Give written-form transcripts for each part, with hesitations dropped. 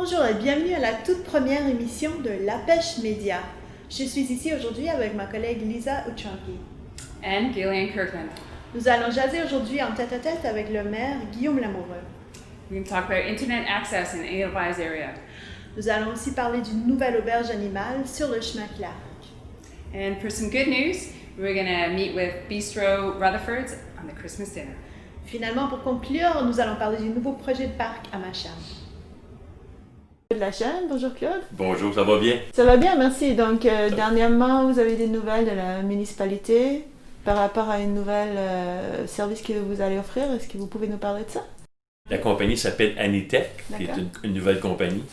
Bonjour et bienvenue à la toute première émission de La Pêche Média. Je suis ici aujourd'hui avec ma collègue Lisa Uchanki. And Gillian Kirkland. Nous allons jaser aujourd'hui en tête-à-tête avec le maire Guillaume Lamoureux. We can talk about internet access in Edelweiss area. Nous allons aussi parler d'une nouvelle auberge animale sur le chemin Clark. And for some good news, we're going to meet with Bistro Rutherford's on the Christmas dinner. Finalement, pour conclure, nous allons parler du nouveau projet de parc à Macham. De la chaîne, bonjour Claude. Bonjour, ça va bien? Ça va bien, merci. Donc, dernièrement, vous avez des nouvelles de la municipalité par rapport à une nouvelle service que vous allez offrir. Est-ce que vous pouvez nous parler de ça? La compagnie s'appelle Anitech, qui est une nouvelle compagnie.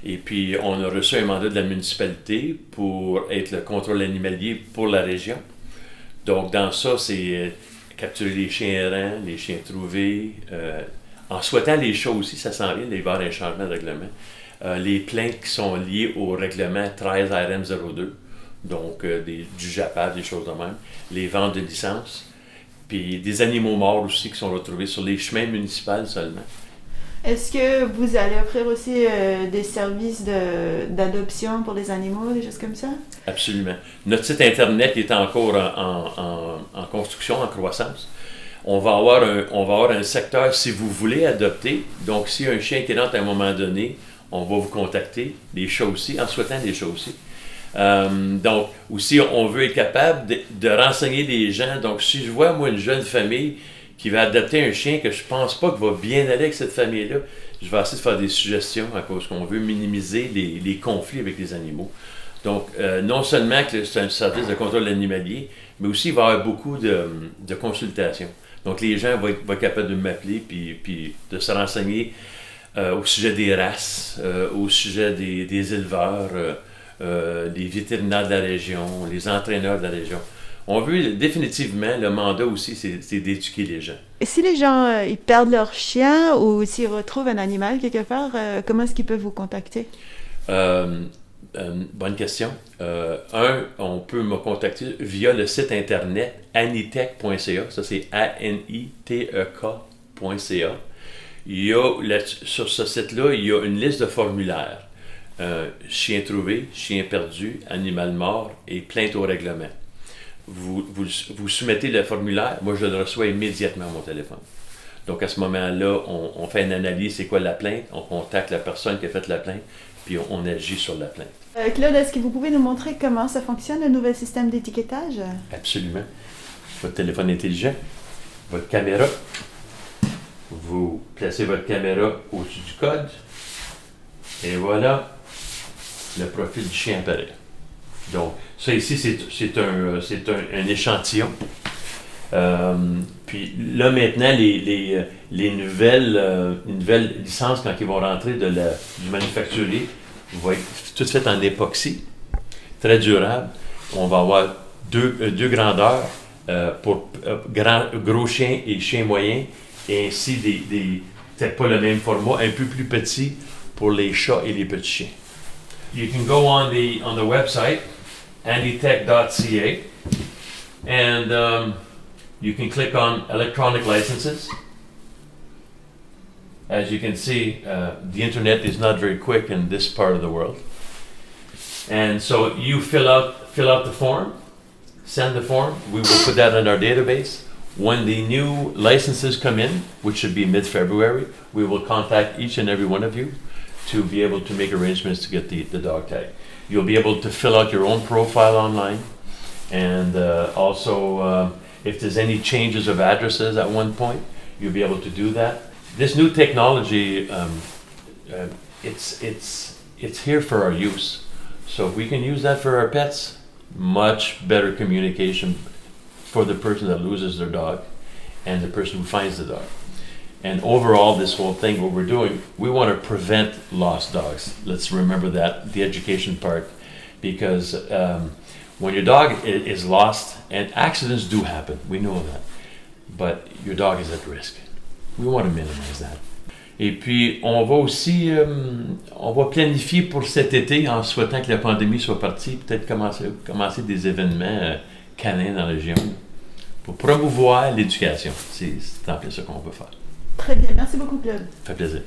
Et puis, on a reçu un mandat de la municipalité pour être le contrôle animalier pour la région. Donc, dans ça, c'est capturer les chiens errants, les chiens trouvés. En souhaitant les chats aussi, ça s'en vient, il va y avoir un changement de règlement. Les plaintes qui sont liées au règlement 13 RM02, donc du JAPAD, des choses de même, les ventes de licences, puis des animaux morts aussi qui sont retrouvés sur les chemins municipaux seulement. Est-ce que vous allez offrir aussi des services d'adoption pour les animaux, des choses comme ça? Absolument. Notre site Internet est encore en construction, en croissance. On va avoir un secteur si vous voulez adopter. Donc, si un chien qui rentre à un moment donné, on va vous contacter, les chats aussi, en souhaitant des chats aussi. Donc, aussi, on veut être capable de renseigner les gens. Donc, si je vois, moi, une jeune famille qui va adopter un chien que je pense pas qu'il va bien aller avec cette famille-là, je vais essayer de faire des suggestions à cause qu'on veut minimiser les conflits avec les animaux. Donc, non seulement que c'est un service de contrôle animalier, mais aussi il va y avoir beaucoup de consultations. Donc, les gens vont être capables de m'appeler puis de se renseigner au sujet des races, au sujet des éleveurs, les vétérinaires de la région, les entraîneurs de la région. On veut définitivement, le mandat aussi, c'est d'éduquer les gens. Et si les gens ils perdent leur chien ou s'ils retrouvent un animal quelque part, comment est-ce qu'ils peuvent vous contacter? Bonne question. On peut me contacter via le site internet anitech.ca. Ça, c'est ANITEK.ca. Sur ce site-là, il y a une liste de formulaires. Chien trouvé, chien perdu, animal mort et plainte au règlement. Vous soumettez le formulaire, moi je le reçois immédiatement à mon téléphone. Donc à ce moment-là, on fait une analyse, c'est quoi la plainte, on contacte la personne qui a fait la plainte, puis on agit sur la plainte. Claude, est-ce que vous pouvez nous montrer comment ça fonctionne, le nouvel système d'étiquetage? Absolument. Votre téléphone intelligent, votre caméra, vous placez votre caméra au-dessus du code, et voilà, le profil du chien apparaît. Donc, ça ici, c'est un échantillon. Puis là, maintenant, les nouvelles licences, quand ils vont rentrer du manufacturier, vont être toutes faites en époxy, très durable. On va avoir deux grandeurs pour gros chiens et chiens moyens, et ainsi peut-être pas le même format, un peu plus petit pour les chats et les petits chiens. You can go on the website, anitech.ca, and you can click on electronic licenses. As you can see, the internet is not very quick in this part of the world. And so you fill out the form, send the form, we will put that in our database. When the new licenses come in, which should be mid-February, we will contact each and every one of you to be able to make arrangements to get the dog tag. You'll be able to fill out your own profile online, and also if there's any changes of addresses at one point, you'll be able to do that. This new technology, it's here for our use. So if we can use that for our pets, much better communication for the person that loses their dog and the person who finds the dog. And overall, this whole thing, what we're doing, we want to prevent lost dogs. Let's remember that, the education part, because when your dog is lost, and accidents do happen, we know that, but your dog is at risk. We want to minimize that. Et puis, on va aussi, on va planifier pour cet été, en souhaitant que la pandémie soit partie, peut-être commencer des événements canins dans la région pour promouvoir l'éducation. C'est un peu ça qu'on veut faire. Très bien, merci beaucoup Claude. Ça fait plaisir.